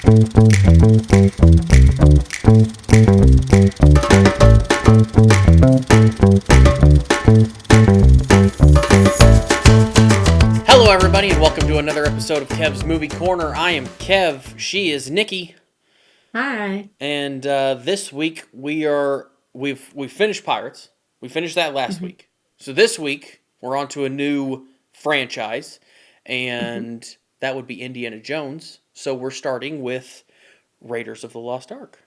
Hello, everybody, and welcome to another episode of Kev's Movie Corner. I am Kev. She is Nikki. Hi. And this week we've finished Pirates. We finished that last week. So this week we're on to a new franchise, and that would be Indiana Jones. So we're starting with Raiders of the Lost Ark.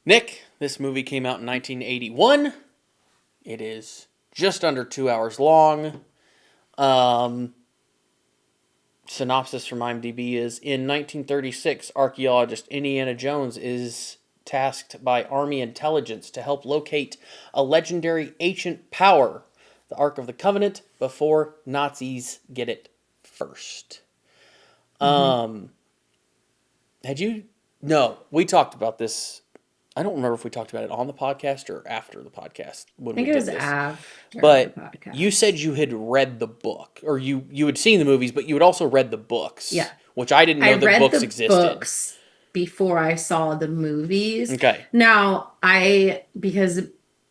Nick, this movie came out in 1981. It is just under 2 hours long. Synopsis from IMDb is, in 1936, archaeologist Indiana Jones is tasked by Army intelligence to help locate a legendary ancient power, the Ark of the Covenant, before Nazis get it first. No, we talked about this. I don't remember if we talked about it on the podcast or after the podcast when we did this. I think it was after but the podcast. You said you had read the book, or you had seen the movies, but you had also read the books. Yeah. Which I didn't know that books existed. I read the books before I saw the movies. Okay. Now, because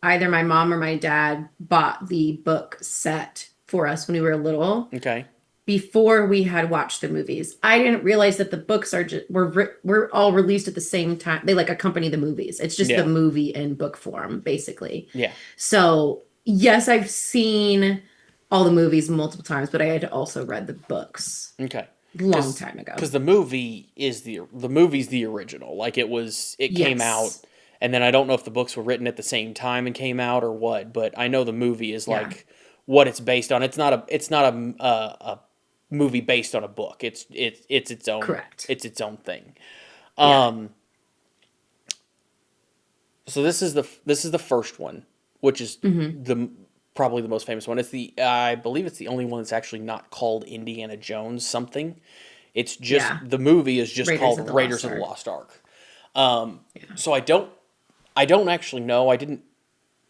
either my mom or my dad bought the book set for us when we were little. Okay. Before we had watched the movies. I didn't realize that the books were all released at the same time. They accompany the movies. It's just the movie in book form, basically. Yeah. So, yes, I've seen all the movies multiple times, but I had also read the books. Okay. Long time ago. Because the movie's the original. It came out, and then I don't know if the books were written at the same time and came out or what, but I know the movie is what it's based on. It's not a movie based on a book. It's its own. Correct. It's its own thing. Yeah. So this is the first one, which is probably the most famous one. I believe it's the only one that's actually not called Indiana Jones something. It's just the movie is just called Raiders of the Lost Ark. So I don't actually know. I didn't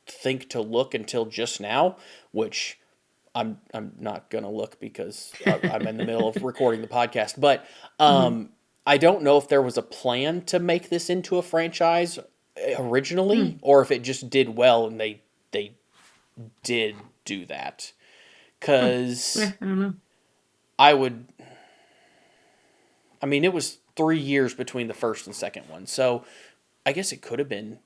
think to look until just now, which I'm not gonna look because I'm in the middle of recording the podcast. But I don't know if there was a plan to make this into a franchise originally, or if it just did well and they did do that. Because I don't know. It was 3 years between the first and second one, so I guess it could have been.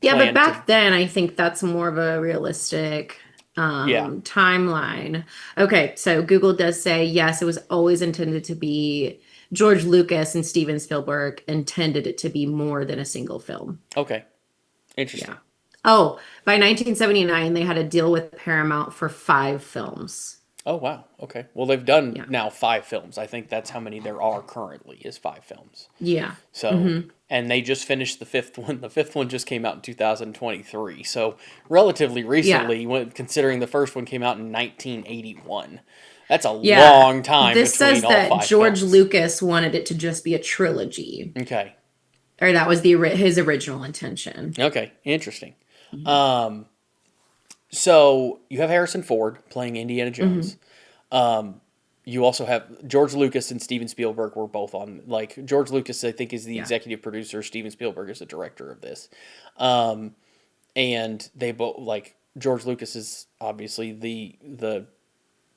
Yeah, but back then I think that's more of a realistic timeline. Okay, so Google does say, yes, it was always intended to be, George Lucas and Steven Spielberg intended it to be more than a single film. Okay. Interesting. Yeah. Oh, by 1979, they had a deal with Paramount for 5 films. Oh, wow. Okay. Well, they've done now 5 films. I think that's how many there are currently, is 5 films. Yeah. So, and they just finished the 5th one. The 5th one just came out in 2023. So, relatively recently, considering the first one came out in 1981. That's a long time this between says all 5 that George films. Lucas wanted it to just be a trilogy. Okay. Or that was his original intention. Okay. Interesting. So you have Harrison Ford playing Indiana Jones. You also have George Lucas and Steven Spielberg were both on. George Lucas, I think, is the executive producer. Steven Spielberg is the director of this. And they both George Lucas is obviously the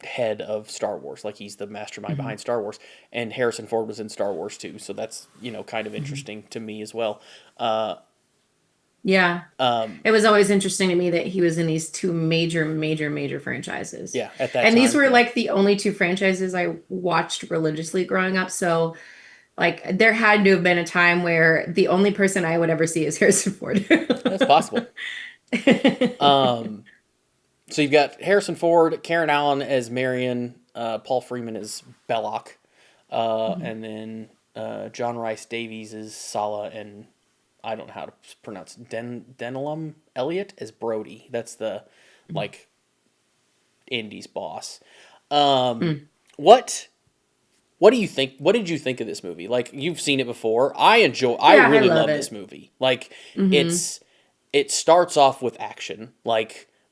head of Star Wars. He's the mastermind behind Star Wars. And Harrison Ford was in Star Wars too. So that's kind of interesting to me as well. Yeah. It was always interesting to me that he was in these 2 major franchises. Yeah, at that time. And these were the only 2 franchises I watched religiously growing up. So there had to have been a time where the only person I would ever see is Harrison Ford. That's possible. So you've got Harrison Ford, Karen Allen as Marion, Paul Freeman as Belloq, and then John Rhys-Davies as Sallah, and I don't know how to pronounce Denholm, Elliott as Brody. That's the Indy's boss. What do you think? What did you think of this movie? You've seen it before. I really love this movie. It starts off with action.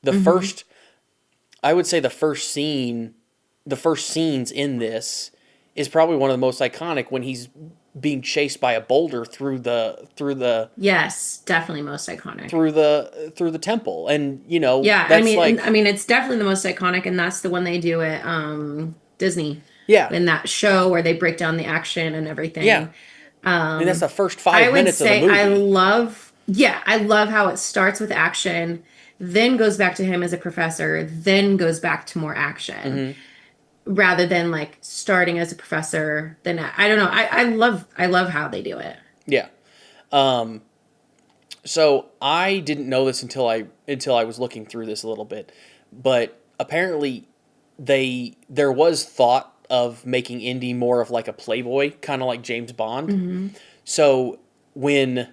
The first I would say the first scenes in this is probably one of the most iconic when he's being chased by a boulder through the Yes, definitely most iconic. through the temple, and Yeah, that's like I mean, it's definitely the most iconic, and that's the one they do at Disney yeah, in that show where they break down the action and yeah. everything. I mean, that's the first I five would minutes of the say movie. I love how it starts with action, then goes back to him as a professor, then goes back to more action, Hmm. rather than like starting as a professor. Then I don't know. I love how they do it. Yeah. Um, so I didn't know this until I was looking through this a little bit, but apparently there was thought of making Indy more of like a playboy, kind of like James Bond. Hmm. So when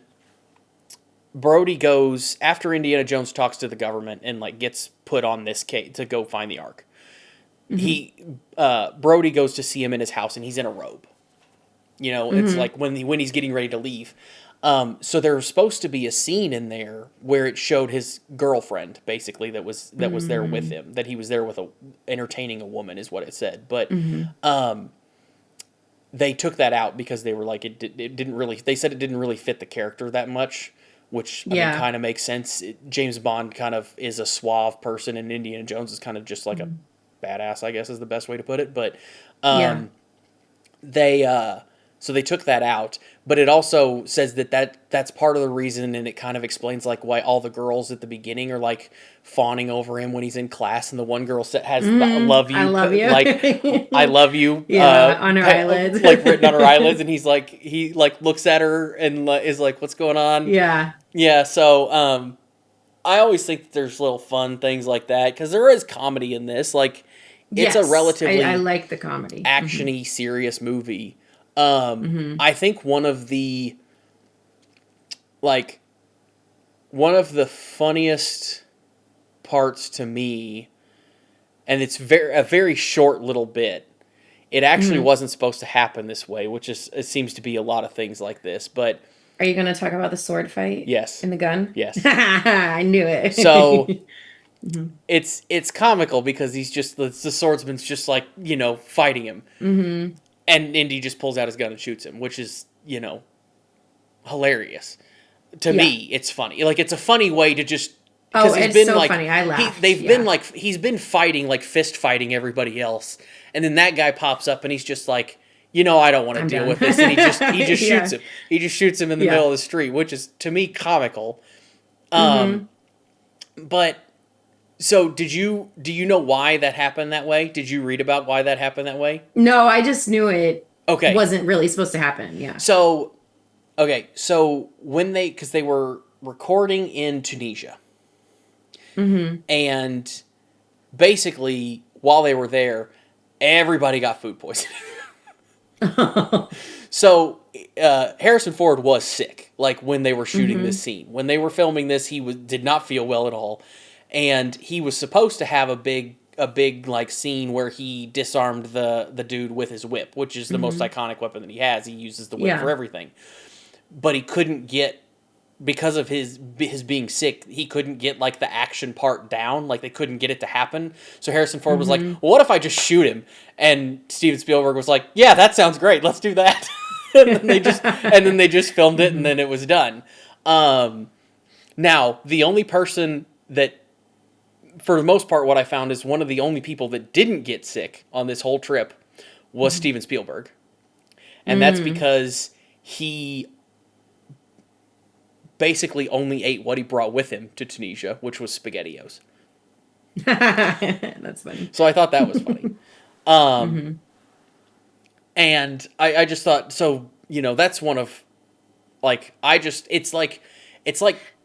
Brody goes after Indiana Jones talks to the government and like gets put on this case to go find the Ark, Hmm. he Brody goes to see him in his house and he's in a robe. It's Hmm. like when he's getting ready to leave. So there was supposed to be a scene in there where it showed his girlfriend, basically, that was there with Hmm. him, that he was there with entertaining a woman, is what it said. But Hmm. they took that out because they were like it didn't really. They said it didn't really fit the character that much, which I mean Yeah. kind of makes sense. James Bond kind of is a suave person, and Indiana Jones is kind of just like a Mhm. badass, I guess is the best way to put it. But Yeah. they so they took that out, but it also says that's part of the reason, and it kind of explains like why all the girls at the beginning are like fawning over him when he's in class, and the one girl has the Mm, love I you love you. like I love you Yeah, on her eyelids. like written on her eyelids, and he like looks at her and is like, what's going on? Yeah. Yeah, so I always think that there's little fun things like that because there is comedy in this. Like, it's a Yes, I relatively like the comedy. Hmm. actiony, serious movie. Hmm. I think like one of the funniest parts to me, and it's a very short little bit. It actually Hmm. wasn't supposed to happen this way, which is it seems to be a lot of things like this. But Are you going to talk about the sword fight yes, in the gun? yes. I knew So it. Hmm. it's comical because the swordsman's just like fighting him, Hmm. and Indy just pulls out his gun and shoots him, which is hilarious. To Yeah. me, it's funny. Like it's a funny way to just Oh, because he's it's been so like funny. I laughed. they've been Yeah. like he's been fighting like fist fighting everybody else, and then that guy pops up and he's just like, I don't want to I'm deal done. with this, and he just shoots Yeah. him. He just shoots him in the Yeah. middle of the street, which is to me comical. Um, Hmm. but so do you know why that happened that way? Did you read about why that happened that way? No, I just knew it Okay, wasn't really supposed to happen. Yeah. so so when because they were recording in Tunisia. Hmm. And basically, while they were there, everybody got food poisoning. So Harrison Ford was sick, like when they were shooting this Hmm. scene. When they were filming this, did not feel well at all, and he was supposed to have a big like scene where he disarmed the dude with his whip, which is the most Hmm. iconic weapon that he has. He uses the whip for Yeah. everything, but he couldn't get because of his being sick, he couldn't get like the action part down. Like they couldn't get it to happen. So Harrison Ford was like, Hmm. well, "What if I just shoot him?" And Steven Spielberg was like, "Yeah, that sounds great. Let's do that." and then they just filmed it, and Hmm. then it was done. Um, Now the only person that, for the most part, what I found is one of the only people that didn't get sick on this whole trip was Hmm. Steven Spielberg, and that's Mm. because he basically only ate what he brought with him to Tunisia, which was SpaghettiOs. That's funny. So I thought that was funny. Um, Hmm. and I just thought, so, that's one of, like, it's like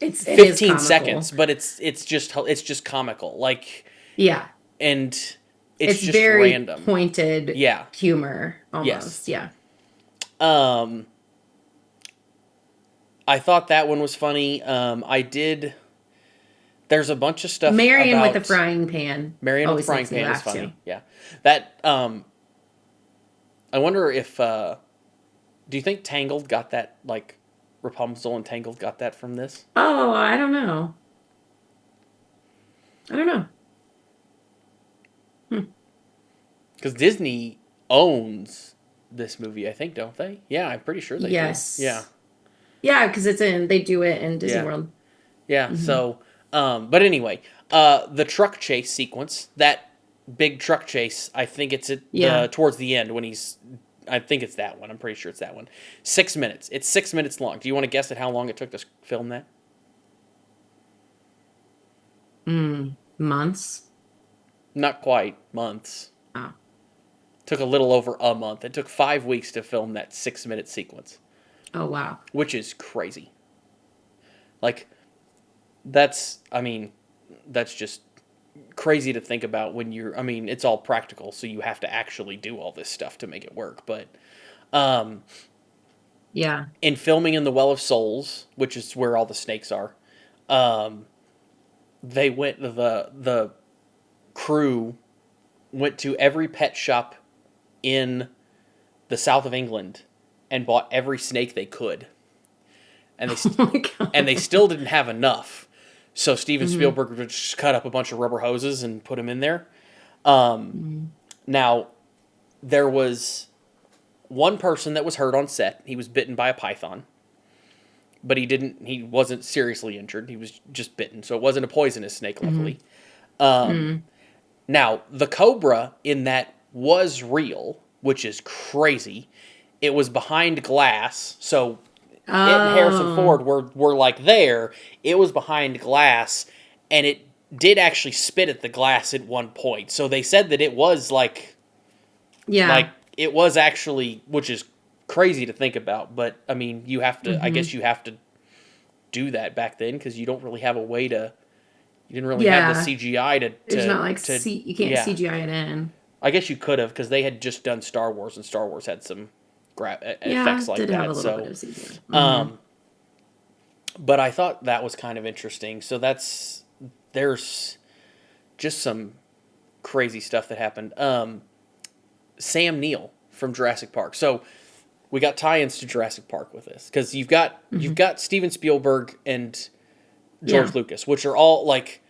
It is 15 seconds, comical. but it's just comical. Like, Yeah. and it's It's just very random. pointed Yeah. humor Yes. almost. Yeah. Um, I thought that one was funny. There's a bunch of stuff Marion with the about frying pan Marion with the always frying makes me pan is laugh too. funny. Yeah. That, I wonder if, do you think Tangled got that, like, Rapunzel and Tangled got that from this? Oh, I don't know. I don't know. Hmm. Because Disney owns this movie, I think, don't they? Yeah, I'm pretty sure they do. Yeah, Yes. Yeah, because they do it in Disney yeah, World. yeah. Hmm. So, but anyway, the truck chase sequence, that big truck chase, I think it's at the Yeah. towards the end when he's. I think it's that one. I'm pretty sure it's that one. 6 minutes. It's 6 minutes long. Do you want to guess at how long it took to film that? Months. Not quite months. Oh. Took a little over a month. It took 5 weeks to film that 6 minute sequence, Oh, wow. which is crazy. Like, that's, I mean, that's just crazy to think about when you're, I mean, it's all practical, so you have to actually do all this stuff to make it work. But um, Yeah. in filming in the Well of Souls, which is where all the snakes are, um, they went, the crew went to every pet shop in the south of England and bought every snake they could. And Oh my and they God. still didn't have enough. So Steven Hmm. Spielberg would just cut up a bunch of rubber hoses and put them in there. Um, Hmm. Now, there was one person that was hurt on set. He was bitten by a python, but he wasn't seriously injured. He was just bitten. So it wasn't a poisonous snake, Hmm. luckily. Um, Mm. Now, the cobra in that was real, which is crazy. It was behind glass, so it and Harrison Oh. Ford were like there. It was behind glass, and it did actually spit at the glass at one point. So they said that it was like Yeah. it was actually, which is crazy to think about. But I mean, you have to. I Hmm. guess you have to do that back then because you don't really have a way to. You didn't really have the Yeah. CGI There's not like to you can't yeah. CGI it in. I guess you could have because they had just done Star Wars and Star Wars had some Yeah, effects like did have a that. little bit So, of CGI. Hmm. um, but I thought that was kind of interesting. So there's just some crazy stuff that happened. Sam Neill from Jurassic Park. So we got tie-ins to Jurassic Park with this because you've Hmm. got Steven Spielberg and George Yeah. Lucas, which are all like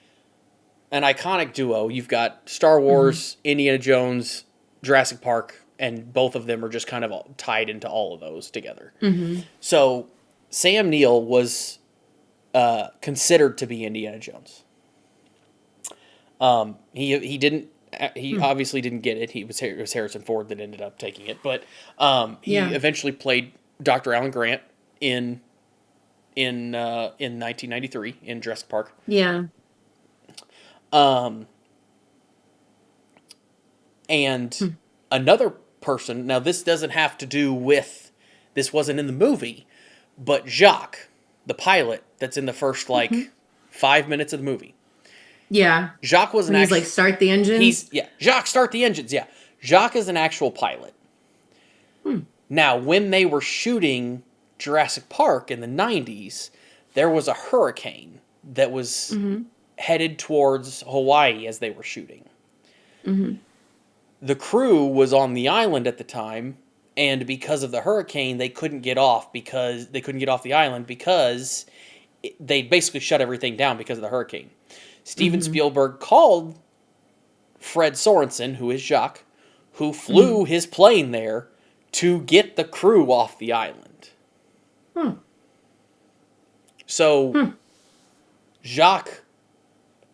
an iconic duo. You've got Star Hmm. Wars, Indiana Jones, Jurassic Park, and both of them are just kind of tied into all of those together. Hmm. So Sam Neill was considered to be Indiana Jones. He didn't. He Hmm. obviously didn't get it. It was Harrison Ford that ended up taking it, but he Yeah. eventually played Dr. Alan Grant in 1993 in Jurassic Park. Yeah. Um, and Hmm. another person. Now this doesn't have to do with. This wasn't in the movie, but Jacques, the pilot that's in the first Hmm. 5 minutes of the movie. Yeah. Jacques was an When he's like, actual. start the engines. Jacques, start the engines. Yeah, Jacques is an actual pilot. Hmm. Now, when they were shooting Jurassic Park in the 90s, there was a hurricane that was Hmm. headed towards Hawaii as they were shooting. Hmm. The crew was on the island at the time, and because of the hurricane, they couldn't get off the island because they basically shut everything down because of the hurricane. Steven Hmm. Spielberg called Fred Sorensen, who is Jacques, who Hmm. flew his plane there to get the crew off the island. Hmm. So Hmm. Jacques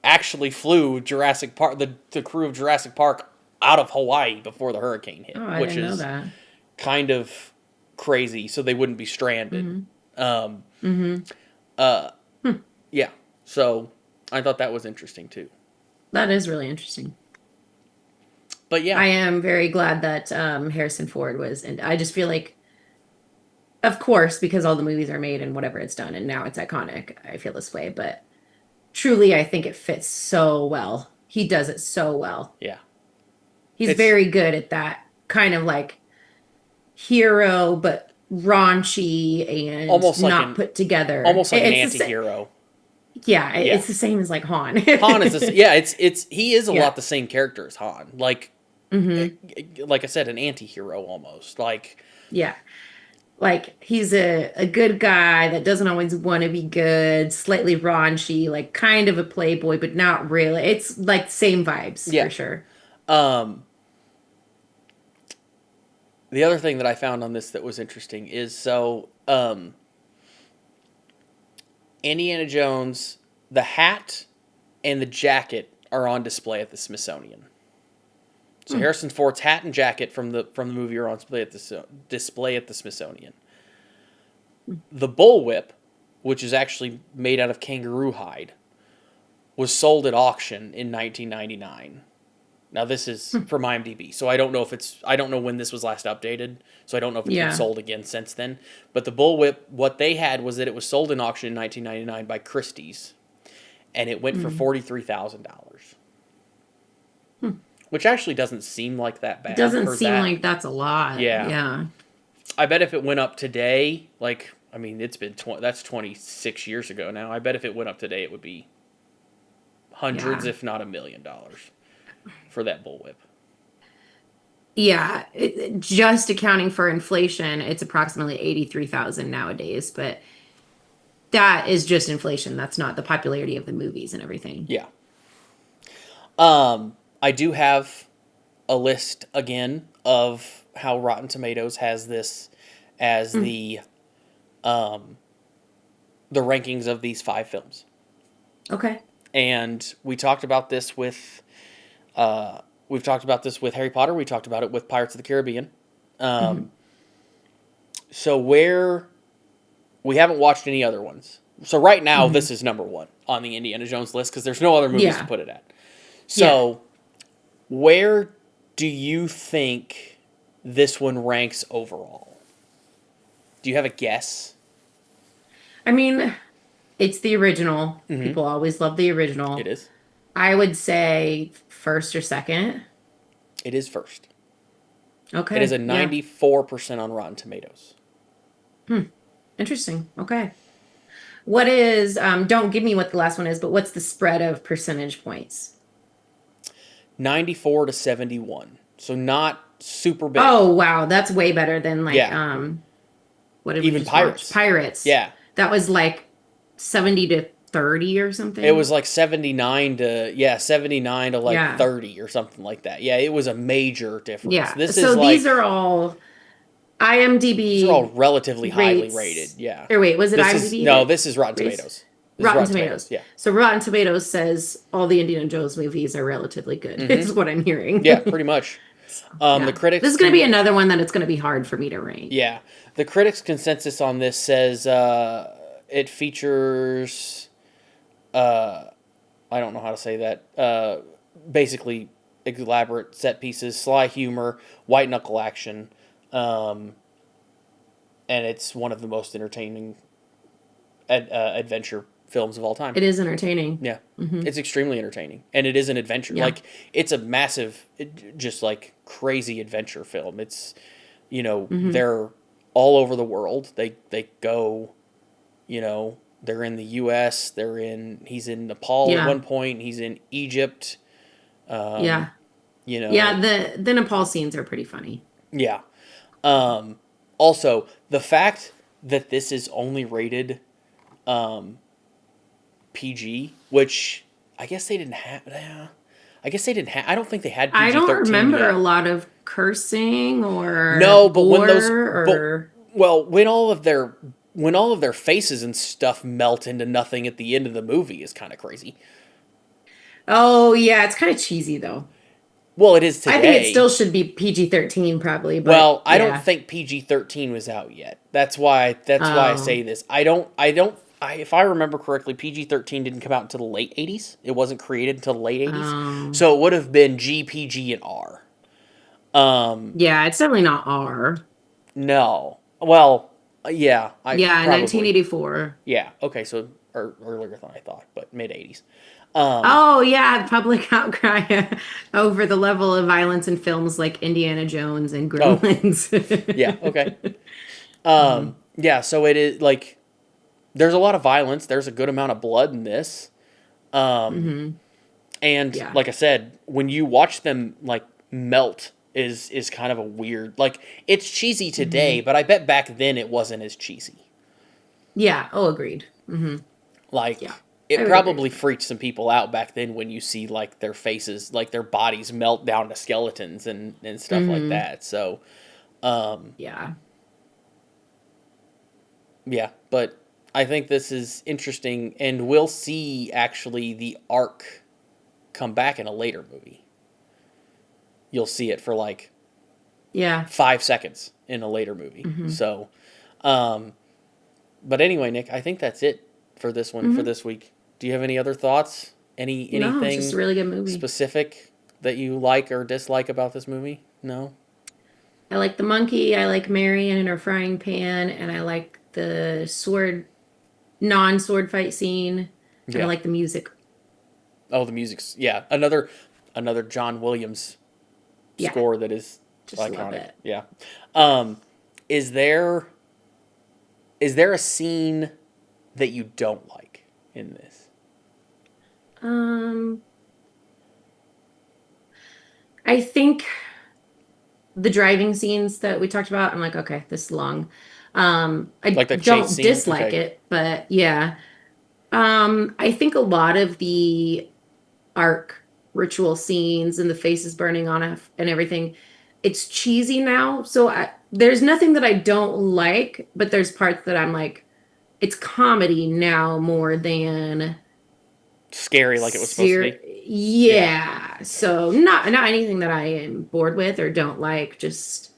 actually flew Jurassic Park, the crew of Jurassic Park, out of Hawaii before the hurricane hit, Oh, I which didn't know is that. kind of crazy. So they wouldn't be stranded. Hmm. Um, Hmm. uh, Hmm. yeah. So I thought that was interesting too. That is really interesting. But yeah, I am very glad that Harrison Ford was, and I just feel like, of course, because all the movies are made and whatever it's done, and now it's iconic. I feel this way, but truly, I think it fits so well. He does it so well. yeah. He's It's very good at that kind of like hero, but raunchy and almost like not an put together. almost like an It's the same. anti-hero. Yeah, Yeah. it's the same as like Han. Han is yeah, it's he is a Yeah. lot the same character as Han. Hmm. Like I said, an anti-hero almost. Like Yeah. Like he's a good guy that doesn't always want to be good, slightly raunchy, like kind of a playboy, but not really. It's like same vibes yeah. for sure. Um, the other thing that I found on this that was interesting is Indiana Jones, the hat and the jacket are on display at the Smithsonian. So Harrison Ford's hat and jacket from the movie are on display at the Smithsonian. The bullwhip, which is actually made out of kangaroo hide, was sold at auction in 1999. Now this is from IMDb, so I don't know when this was last updated, so I don't know if it's been sold again since then. But the bullwhip, what they had was that it was sold in auction in 1999 by Christie's, and it went for $43,000. Which actually doesn't seem like that bad. It doesn't seem like that's a lot. Yeah. I bet if it went up today, it's been that's 26 years ago now. I bet if it went up today, it would be hundreds, if not $1 million, for that bullwhip. Yeah, just accounting for inflation, it's approximately 83,000 nowadays, but that is just inflation. That's not the popularity of the movies and everything. Yeah. I do have a list again of how Rotten Tomatoes has this as the rankings of these 5 films. Okay. And we talked about this with we've talked about this with Harry Potter. We talked about it with Pirates of the Caribbean. So where we haven't watched any other ones. So right now this is number 1 on the Indiana Jones list because there's no other movies to put it at. So where do you think this one ranks overall? Do you have a guess? I mean, it's the original. People always love the original. It is. I would say first or second. It is first. Okay. It is a 94% on Rotten Tomatoes. Interesting. Okay. What is, don't give me what the last one is, but what's the spread of percentage points? 94 to 71. So not super big. Oh, wow. That's way better than what did we even just Pirates. Watch? Pirates. Yeah. That was 70 to 30 or something. It was 79 to 30 or something like that. Yeah, it was a major difference. Yeah. These are all IMDb. These are all relatively highly rated. Yeah. Or wait, was it IMDb? This is Rotten Tomatoes. Rotten Tomatoes. Yeah. So Rotten Tomatoes says all the Indiana Jones movies are relatively good. Is what I'm hearing. Yeah, pretty much. The critics. This is going to be another one that it's going to be hard for me to rank. Yeah, the critics' consensus on this says it features. I don't know how to say that. Basically, elaborate set pieces, sly humor, white knuckle action, and it's one of the most entertaining adventure films of all time. It is entertaining. Yeah. It's extremely entertaining. And it is an adventure. Yeah. It's a massive, just crazy adventure film. It's, they're all over the world. They go, they're in the U.S. He's in Nepal at one point. He's in Egypt. Yeah, the Nepal scenes are pretty funny. Yeah. Also, the fact that this is only rated PG, which I guess they didn't have. I don't think they had PG-13 I don't remember a lot of cursing or when all of their faces and stuff melt into nothing at the end of the movie is kind of crazy. Oh yeah, it's kind of cheesy though. Well, it is today. I think it still should be PG-13 probably. But, I don't think PG-13 was out yet. That's why I say this. If I remember correctly, PG-13 didn't come out until the late 80s. It wasn't created until the late 80s. So it would have been G, PG, and R. Yeah, it's definitely not R. No. Well, yeah. 1984. Yeah. Okay, so earlier than I thought, but mid-80s. Public outcry over the level of violence in films like Indiana Jones and Gremlins. Yeah, okay. Yeah, so it is there's a lot of violence. There's a good amount of blood in this. And like I said, when you watch them melt is kind of a weird, it's cheesy today, but I bet back then it wasn't as cheesy. Yeah. Oh, agreed. it would agree. probably freaked some people out back then when you see like their faces, like their bodies melt down to skeletons and stuff like Mm-hmm. that. So, um, Yeah. yeah, but I think this is interesting, and we'll see actually the arc come back in a later movie. You'll see it for like Yeah. 5 seconds in a later movie. Mm-hmm. So, um, but anyway, Nick, I think that's it for this one for Mm-hmm. this week. Do you have any other thoughts? No, it's just a Anything really good movie. specific that you like or dislike about this movie? No. I like the monkey. I like Marion in her frying pan, and I like the non-sword fight scene, and I Yeah. like the music. Oh, the music's another John Williams Yeah, score that is just love iconic. it. Yeah. Um, is there is there a scene that you don't like in this? Um, I think the driving scenes that we talked about, I'm like, okay, this is long. I Like the chase don't scene? dislike Okay. it, but yeah. I think a lot of the arc ritual scenes and the faces burning on it and everything, it's cheesy now. So there's nothing that I don't like, but there's parts that I'm like, it's comedy now more than Scary like it was supposed to ser be? Yeah. yeah. So not anything that I am bored with or don't like, just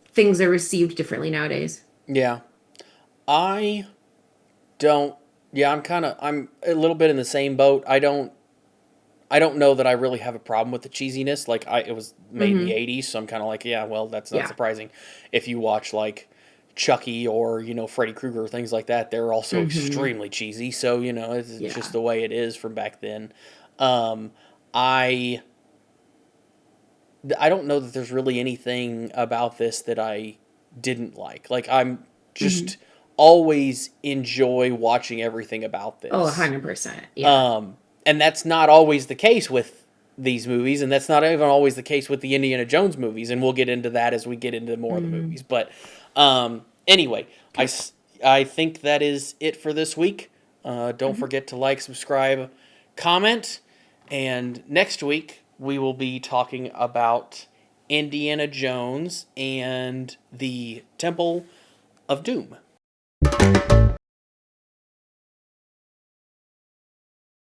things are received differently nowadays. Yeah. I don't yeah, I'm a little bit in the same boat. I don't know that I really have a problem with the cheesiness. Like it was made in the Hmm. '80s, so I'm kind of like, yeah, well, that's not Yeah. surprising. If you watch like Chucky or Freddy Krueger, things like that, they're also Hmm. extremely cheesy. So it's just Yeah. the way it is from back then. Um, I I don't know that there's really anything about this that I didn't like. Like I'm Hmm. just always enjoy watching everything about Oh, this. 100%. Yeah. Um, and that's not always the case with these movies, and that's not even always the case with the Indiana Jones movies, and we'll get into that as we get into more of the Hmm. movies. But anyway, Okay. I think that is it for this week. Don't Hmm. forget to like, subscribe, comment, and next week we will be talking about Indiana Jones and the Temple of Doom.